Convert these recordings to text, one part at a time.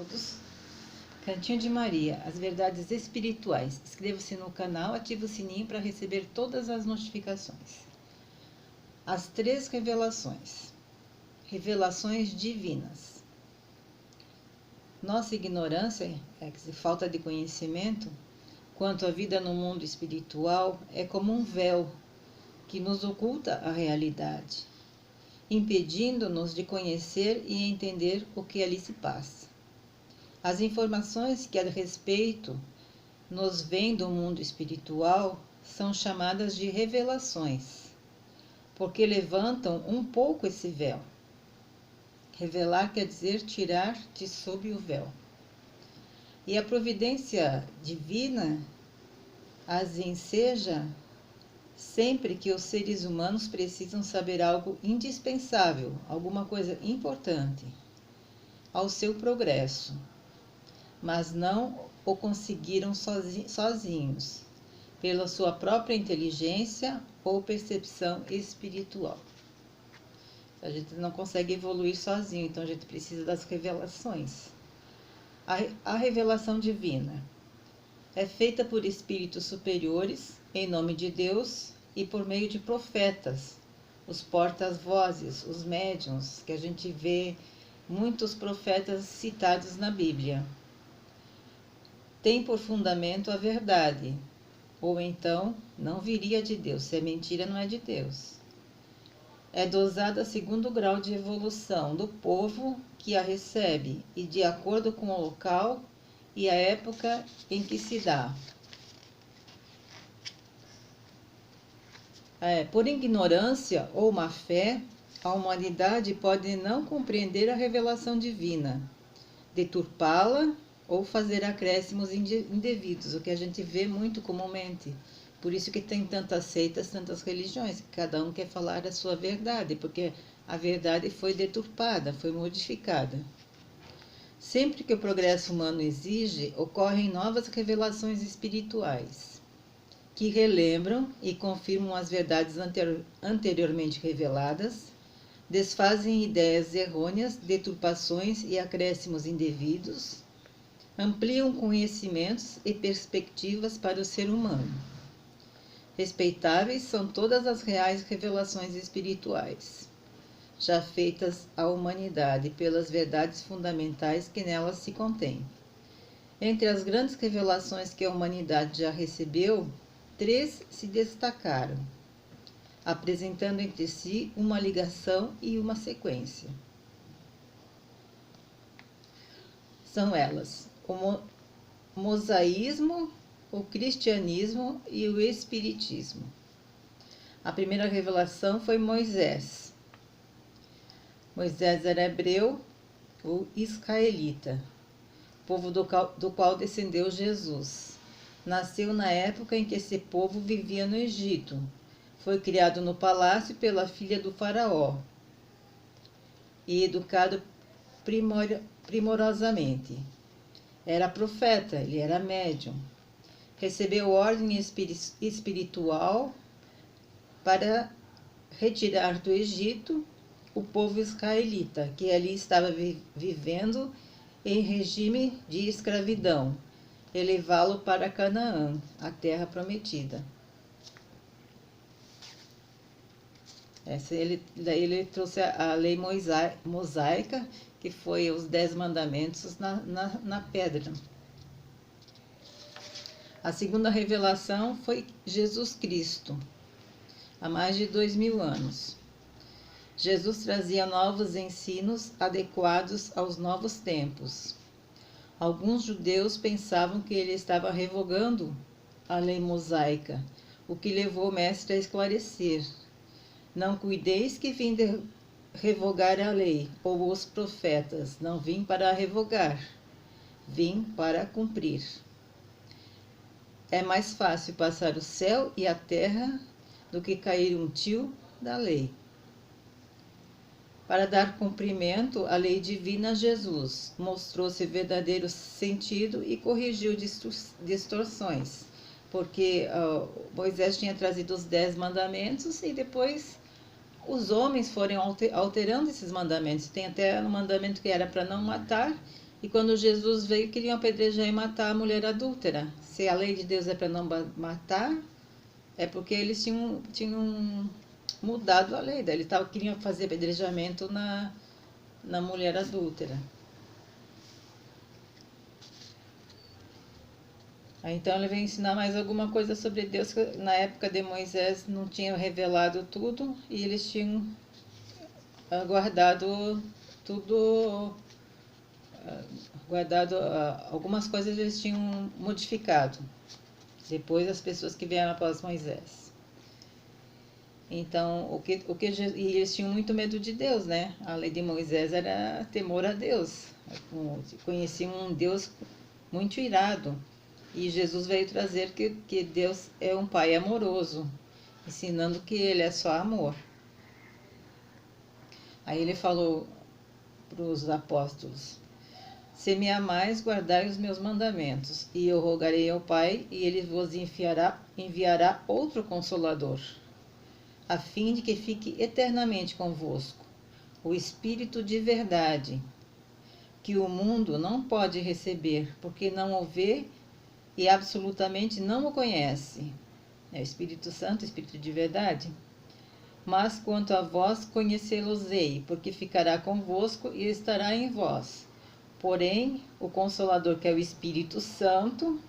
todos. Cantinho de Maria, as verdades espirituais. Inscreva-se no canal, ative o sininho para receber todas as notificações. As 3 revelações. Revelações divinas. Nossa ignorância, falta de conhecimento, quanto à vida no mundo espiritual, é como um véu que nos oculta a realidade, impedindo-nos de conhecer e entender o que ali se passa. As informações que a respeito nos vêm do mundo espiritual são chamadas de revelações, porque levantam um pouco esse véu. Revelar quer dizer tirar de sob o véu. E a providência divina as enseja sempre que os seres humanos precisam saber algo indispensável, alguma coisa importante ao seu progresso, mas não o conseguiram sozinhos, pela sua própria inteligência ou percepção espiritual. A gente não consegue evoluir sozinho, então a gente precisa das revelações. A revelação divina é feita por espíritos superiores, em nome de Deus e por meio de profetas, os porta-vozes, os médiuns, que a gente vê muitos profetas citados na Bíblia. Tem por fundamento a verdade, ou então não viria de Deus, se é mentira não é de Deus. É dosada segundo o grau de evolução do povo que a recebe e de acordo com o local e a época em que se dá. Por ignorância ou má fé, a humanidade pode não compreender a revelação divina, deturpá-la ou fazer acréscimos indevidos, o que a gente vê muito comumente. Por isso que tem tantas seitas, tantas religiões, cada um quer falar a sua verdade, porque a verdade foi deturpada, foi modificada. Sempre que o progresso humano exige, ocorrem novas revelações espirituais, que relembram e confirmam as verdades anteriormente reveladas, desfazem ideias errôneas, deturpações e acréscimos indevidos, ampliam conhecimentos e perspectivas para o ser humano. Respeitáveis são todas as reais revelações espirituais, já feitas à humanidade pelas verdades fundamentais que nelas se contêm. Entre as grandes revelações que a humanidade já recebeu, 3 se destacaram, apresentando entre si uma ligação e uma sequência. São elas: o mosaísmo, o cristianismo e o espiritismo. A primeira revelação foi Moisés. Moisés era hebreu ou israelita, povo do qual descendeu Jesus. Nasceu na época em que esse povo vivia no Egito. Foi criado no palácio pela filha do faraó e educado primorosamente. Era profeta, ele era médium. Recebeu ordem espiritual para retirar do Egito o povo israelita, que ali estava vivendo em regime de escravidão, e levá-lo para Canaã, a terra prometida. Daí ele trouxe a lei mosaica, que foi os 10 mandamentos na pedra. A segunda revelação foi Jesus Cristo, há mais de 2000 anos. Jesus trazia novos ensinos adequados aos novos tempos. Alguns judeus pensavam que ele estava revogando a lei mosaica, o que levou o mestre a esclarecer: não cuideis que vim revogar a lei ou os profetas, não vim para revogar, vim para cumprir. É mais fácil passar o céu e a terra do que cair um tio da lei. Para dar cumprimento à lei divina, Jesus mostrou seu verdadeiro sentido e corrigiu distorções, porque Moisés tinha trazido os 10 mandamentos e depois os homens foram alterando esses mandamentos. Tem até um mandamento que era para não matar, E quando Jesus veio, queriam apedrejar e matar a mulher adúltera. Se a lei de Deus é para não matar, é porque eles tinham mudado a lei. Daí eles queriam fazer apedrejamento na mulher adúltera. Aí, então ele vem ensinar mais alguma coisa sobre Deus, que na época de Moisés não tinha revelado tudo e eles tinham guardado tudo, algumas coisas eles tinham modificado, depois as pessoas que vieram após Moisés. Então, e eles tinham muito medo de Deus, né? A lei de Moisés era temor a Deus, conheciam um Deus muito irado. E Jesus veio trazer que Deus é um Pai amoroso, ensinando que Ele é só amor. Aí ele falou para os apóstolos: se me amais, guardai os meus mandamentos, e eu rogarei ao Pai, e Ele vos enviará outro Consolador, a fim de que fique eternamente convosco, o Espírito de verdade, que o mundo não pode receber, porque não o vê e absolutamente não o conhece. É o Espírito Santo, Espírito de verdade. Mas quanto a vós, conhecê-los-ei, porque ficará convosco e estará em vós. Porém, o Consolador, que é o Espírito Santo,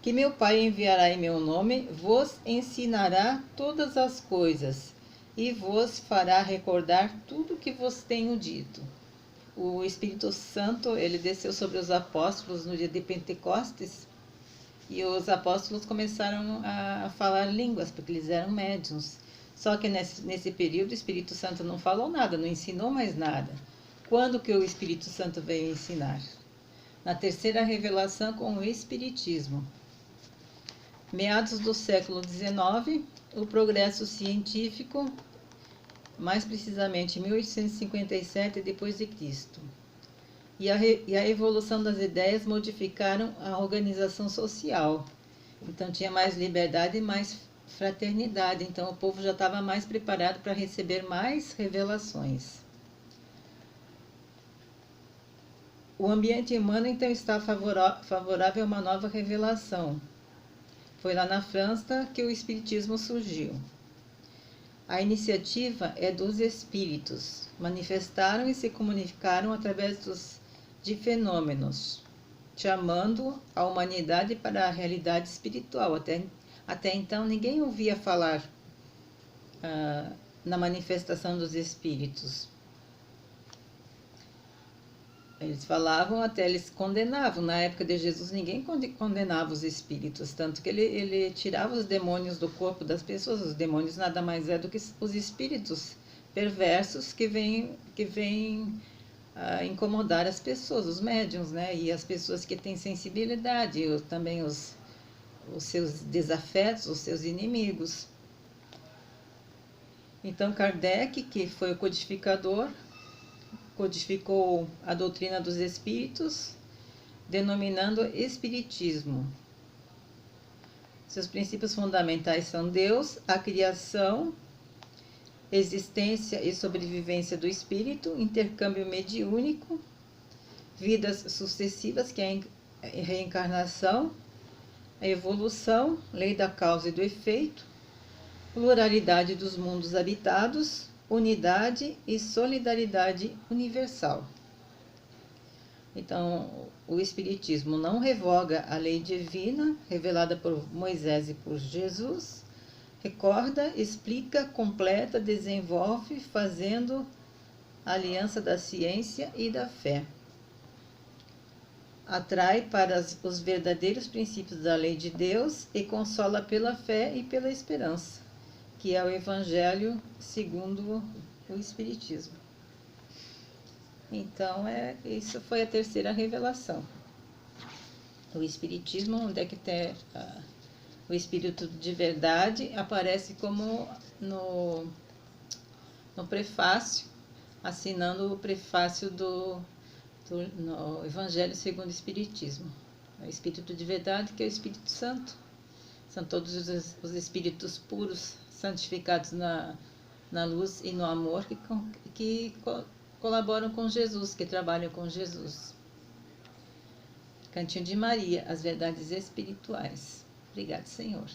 que meu Pai enviará em meu nome, vos ensinará todas as coisas e vos fará recordar tudo que vos tenho dito. O Espírito Santo, ele desceu sobre os apóstolos no dia de Pentecostes, e os apóstolos começaram a falar línguas, porque eles eram médiuns. Só que nesse período o Espírito Santo não falou nada, não ensinou mais nada. Quando que o Espírito Santo veio ensinar? Na terceira revelação com o Espiritismo. Meados do século XIX, o progresso científico, mais precisamente 1857 d.C., e a evolução das ideias modificaram a organização social. Então tinha mais liberdade e mais fraternidade. Então o povo já estava mais preparado para receber mais revelações. O ambiente humano então está favorável a uma nova revelação. Foi lá na França que o Espiritismo surgiu. A iniciativa é dos espíritos. Manifestaram e se comunicaram através de fenômenos, chamando a humanidade para a realidade espiritual. Até então ninguém ouvia falar na manifestação dos espíritos. Eles falavam, até eles condenavam. Na época de Jesus ninguém condenava os espíritos, tanto que ele tirava os demônios do corpo das pessoas. Os demônios nada mais é do que os espíritos perversos que vêm incomodar as pessoas, os médiuns, né? E as pessoas que têm sensibilidade, também os seus desafetos, os seus inimigos. Então Kardec, que foi o codificador, codificou a doutrina dos espíritos, denominando Espiritismo. Seus princípios fundamentais são Deus, a criação, existência e sobrevivência do espírito, intercâmbio mediúnico, vidas sucessivas, que é a reencarnação, a evolução, lei da causa e do efeito, pluralidade dos mundos habitados, unidade e solidariedade universal. Então, o Espiritismo não revoga a lei divina revelada por Moisés e por Jesus, recorda, explica, completa, desenvolve, fazendo a aliança da ciência e da fé. Atrai para os verdadeiros princípios da lei de Deus e consola pela fé e pela esperança, que é o Evangelho segundo o Espiritismo. Então, isso foi a terceira revelação. O Espiritismo, onde é que tem o Espírito de verdade, aparece como no prefácio, assinando o prefácio no Evangelho segundo o Espiritismo. O Espírito de verdade, que é o Espírito Santo. São todos os espíritos puros, santificados na luz e no amor, que colaboram com Jesus, que trabalham com Jesus. Cantinho de Maria, as verdades espirituais. Obrigado, Senhor.